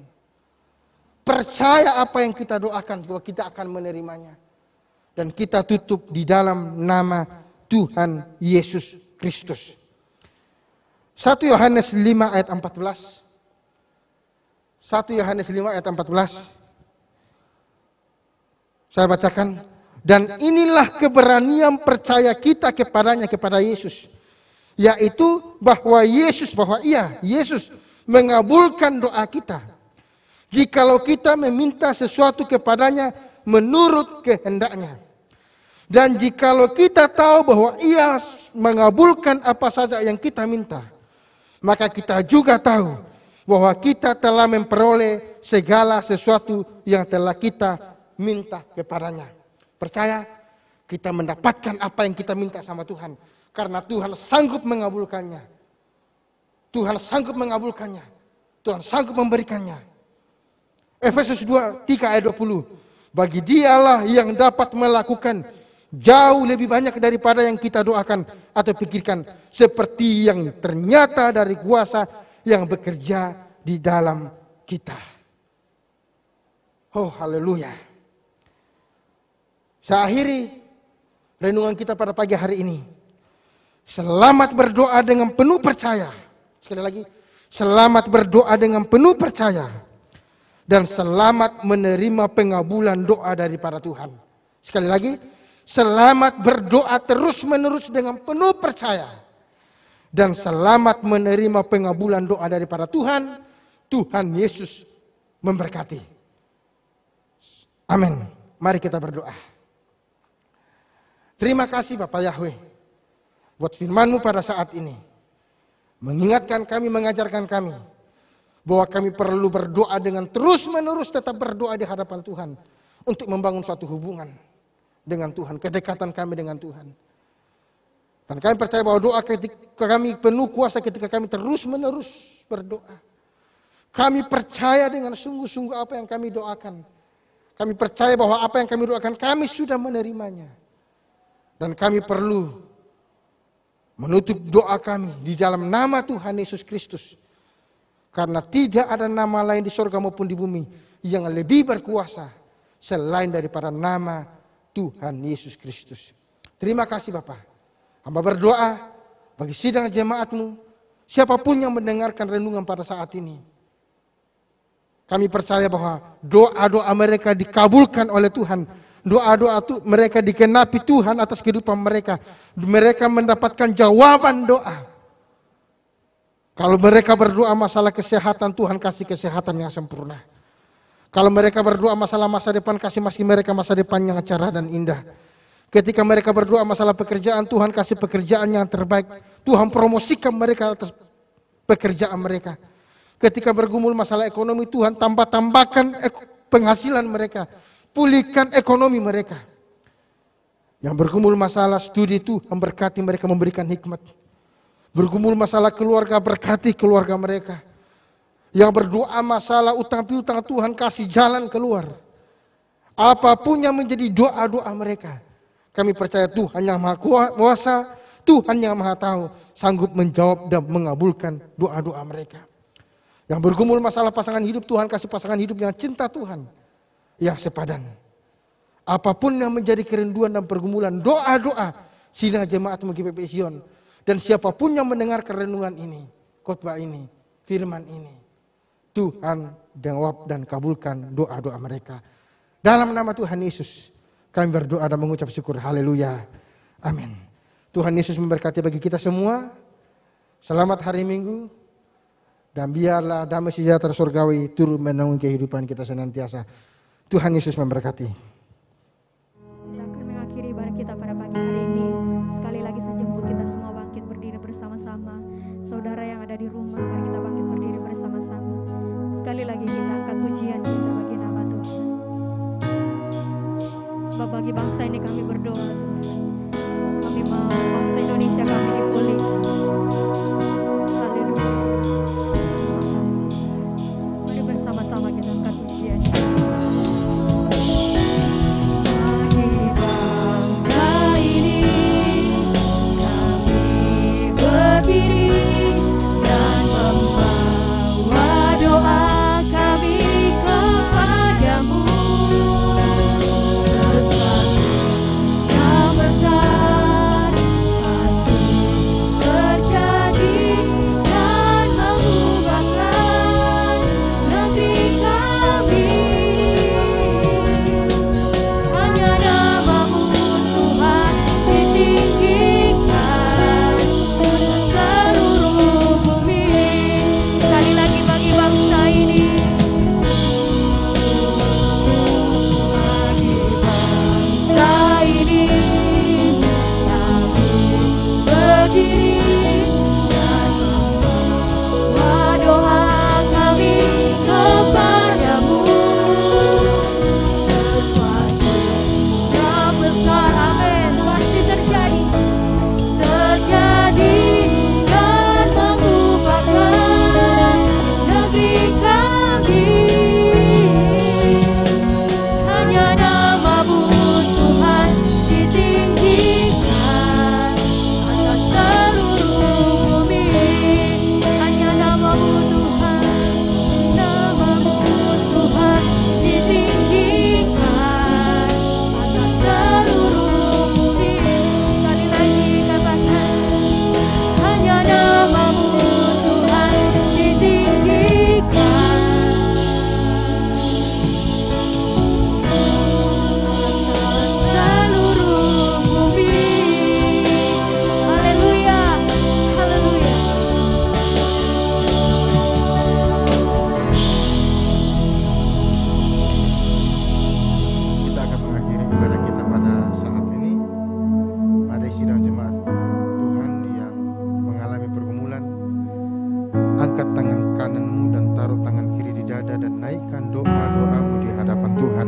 Percaya apa yang kita doakan, bahwa kita akan menerimanya. Dan kita tutup di dalam nama Tuhan Yesus Kristus. 1 Yohanes 5 ayat 14. 1 Yohanes 5 ayat 14. Saya bacakan. Dan inilah keberanian percaya kita kepadanya, kepada Yesus. Yaitu bahwa Yesus mengabulkan doa kita. Jikalau kita meminta sesuatu kepadanya menurut kehendaknya. Dan jikalau kita tahu bahwa Ia mengabulkan apa saja yang kita minta, maka kita juga tahu bahwa kita telah memperoleh segala sesuatu yang telah kita minta kepadanya. Percaya, kita mendapatkan apa yang kita minta sama Tuhan. Karena Tuhan sanggup mengabulkannya. Tuhan sanggup mengabulkannya. Tuhan sanggup memberikannya. Efesus 3 ayat 20. Bagi Dialah yang dapat melakukan jauh lebih banyak daripada yang kita doakan atau pikirkan, seperti yang ternyata dari kuasa yang bekerja di dalam kita. Oh, haleluya. Saya akhiri renungan kita pada pagi hari ini. Selamat berdoa dengan penuh percaya. Sekali lagi, selamat berdoa dengan penuh percaya. Dan selamat menerima pengabulan doa daripada Tuhan. Sekali lagi, selamat berdoa terus-menerus dengan penuh percaya. Dan selamat menerima pengabulan doa daripada Tuhan. Tuhan Yesus memberkati. Amin. Mari kita berdoa. Terima kasih Bapak Yahweh buat firman-Mu pada saat ini. Mengingatkan kami, mengajarkan kami bahwa kami perlu berdoa dengan terus-menerus tetap berdoa di hadapan Tuhan untuk membangun suatu hubungan dengan Tuhan, kedekatan kami dengan Tuhan. Dan kami percaya bahwa doa ketika kami penuh kuasa ketika kami terus-menerus berdoa. Kami percaya dengan sungguh-sungguh apa yang kami doakan. Kami percaya bahwa apa yang kami doakan kami sudah menerimanya. Dan kami perlu menutup doa kami di dalam nama Tuhan Yesus Kristus. Karena tidak ada nama lain di surga maupun di bumi yang lebih berkuasa selain daripada nama Tuhan Yesus Kristus. Terima kasih Bapak. Hamba berdoa bagi sidang jemaat-Mu, siapapun yang mendengarkan renungan pada saat ini. Kami percaya bahwa doa-doa mereka dikabulkan oleh Tuhan. Doa-doa mereka dikenapi Tuhan atas kehidupan mereka. Mereka mendapatkan jawaban doa. Kalau mereka berdoa masalah kesehatan, Tuhan kasih kesehatan yang sempurna. Kalau mereka berdoa masalah masa depan, kasih mereka masa depan yang cerah dan indah. Ketika mereka berdoa masalah pekerjaan, Tuhan kasih pekerjaan yang terbaik. Tuhan promosikan mereka atas pekerjaan mereka. Ketika bergumul masalah ekonomi, Tuhan tambahkan penghasilan mereka. Pulihkan ekonomi mereka. Yang bergumul masalah studi, Tuhan berkati mereka, memberikan hikmat. Bergumul masalah keluarga, berkati keluarga mereka. Yang berdoa masalah utang piutang, Tuhan kasih jalan keluar. Apapun yang menjadi doa-doa mereka, kami percaya Tuhan yang Maha Kuasa, Tuhan yang Maha Tahu, sanggup menjawab dan mengabulkan doa-doa mereka. Yang bergumul masalah pasangan hidup, Tuhan kasih pasangan hidup yang cinta Tuhan, yang sepadan. Apapun yang menjadi kerinduan dan pergumulan, doa-doa sidang jemaat-Mu GPP Zion. Dan siapapun yang mendengarkan renungan ini, khotbah ini, firman ini, Tuhan jawab dan kabulkan doa-doa mereka. Dalam nama Tuhan Yesus, kami berdoa dan mengucap syukur. Haleluya. Amin. Tuhan Yesus memberkati bagi kita semua. Selamat hari Minggu. Dan biarlah damai sejahtera surgawi turun menaungi kehidupan kita senantiasa. Tuhan Yesus memberkati. Kita akan mengakhiri ibadah kita pada pagi hari ini. Sekali lagi saya jemput kita semua bangkit berdiri bersama-sama. Saudara yang ada di rumah, mari kita bangkit berdiri bersama-sama. Sekali lagi kita angkat pujian kita bagi nama Tuhan. Sebab bagi bangsa ini kami berdoa Tuhan. Kami mau bangsa Indonesia kami dipulihkan. Haleluya. Terima kasih. Mari bersama-sama kita angkat pujian. Bagi bangsa ini kami berdiri dan membawa doa kami kepadamu. Sesuatu yang besar pasti angkat tangan kananmu dan taruh tangan kiri di dada dan naikkan doa-doamu di hadapan Tuhan.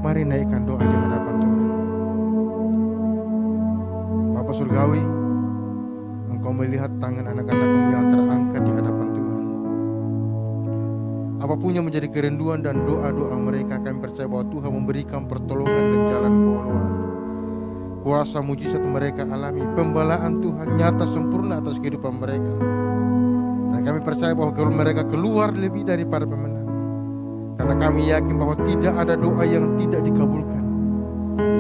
Mari naikkan doa di hadapan Tuhan. Bapa Surgawi, Engkau melihat tangan anak-anak-Mu yang terangkat di hadapan Tuhan. Apapun yang menjadi kerinduan dan doa-doa mereka, kami percaya bahwa Tuhan memberikan pertolongan dan jalan keluar. Kuasa mujizat mereka alami, pembelaan Tuhan nyata sempurna atas kehidupan mereka. Dan kami percaya bahwa kalau mereka keluar lebih daripada pemenang. Karena kami yakin bahwa tidak ada doa yang tidak dikabulkan.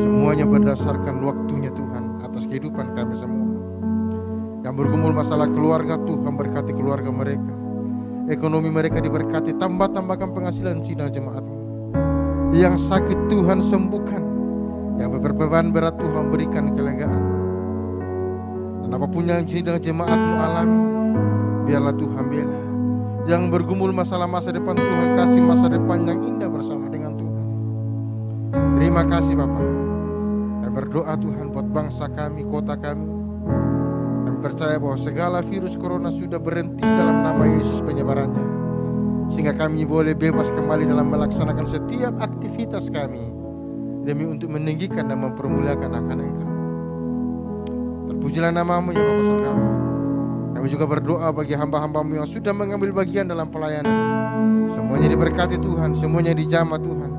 Semuanya berdasarkan waktunya Tuhan atas kehidupan kami semua. Yang bergumul masalah keluarga, Tuhan berkati keluarga mereka. Ekonomi mereka diberkati, tambahkan penghasilan sidang jemaat-Mu. Yang sakit Tuhan sembuhkan, yang berbeban berat Tuhan berikan kelegaan. Dan apapun yang sidang jemaat-Mu alami, biarlah Tuhan bela. Yang bergumul masalah masa depan, Tuhan kasih masa depan yang indah bersama dengan Tuhan. Terima kasih Bapa. Kami berdoa Tuhan buat bangsa kami, kota kami. Kami percaya bahwa segala virus corona sudah berhenti dalam nama Yesus penyebarannya, sehingga kami boleh bebas kembali dalam melaksanakan setiap aktivitas kami demi untuk meninggikan dan mempermuliakan akan Engkau. Terpujilah nama-Mu ya Bapa Surgawi. Kami juga berdoa bagi hamba-hamba-Mu yang sudah mengambil bagian dalam pelayanan. Semuanya diberkati Tuhan, semuanya dijamah Tuhan.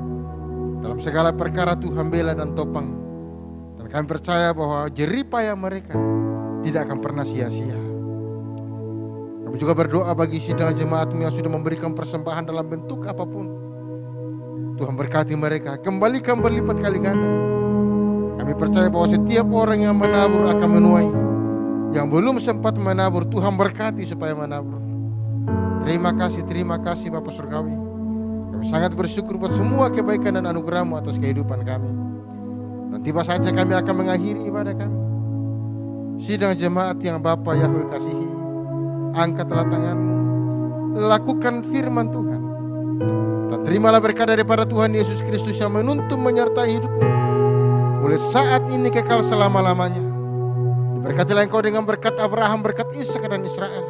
Dalam segala perkara Tuhan bela dan topang. Dan kami percaya bahwa jerih payah mereka tidak akan pernah sia-sia. Kami juga berdoa bagi sidang jemaat-Mu yang sudah memberikan persembahan dalam bentuk apapun. Tuhan berkati mereka, kembalikan berlipat kali ganda. Kami percaya bahwa setiap orang yang menabur akan menuai. Yang belum sempat menabur, Tuhan berkati supaya menabur. Terima kasih Bapa Surgawi. Kami sangat bersyukur buat semua kebaikan dan anugerah-Mu atas kehidupan kami. Dan tiba saja kami akan mengakhiri ibadah kami. Sidang jemaat yang Bapa Yahweh kasihi, angkatlah tangan-Mu, lakukan firman Tuhan, dan terimalah berkat daripada Tuhan Yesus Kristus yang menuntun menyertai hidupmu mulai saat ini kekal selama-lamanya. Diberkatilah engkau dengan berkat Abraham, berkat Ishak dan Israel,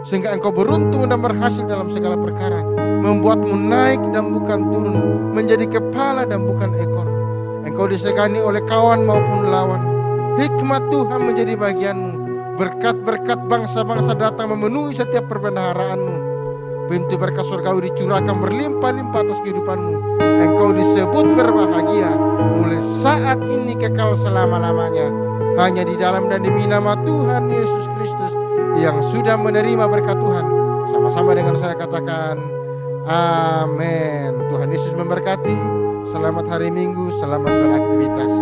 sehingga engkau beruntung dan berhasil dalam segala perkara, membuatmu naik dan bukan turun, menjadi kepala dan bukan ekor. Engkau disegani oleh kawan maupun lawan. Hikmat Tuhan menjadi bagianmu. Berkat-berkat bangsa-bangsa datang memenuhi setiap perbendaharaanmu. Pintu berkat surgawi dicurahkan berlimpah-limpah atas kehidupanmu. Engkau disebut berbahagia mulai saat ini kekal selama-lamanya. Hanya di dalam dan demi nama Tuhan Yesus Kristus yang sudah menerima berkat Tuhan. Sama-sama dengan saya katakan amin. Tuhan Yesus memberkati. Selamat hari Minggu, selamat beraktivitas.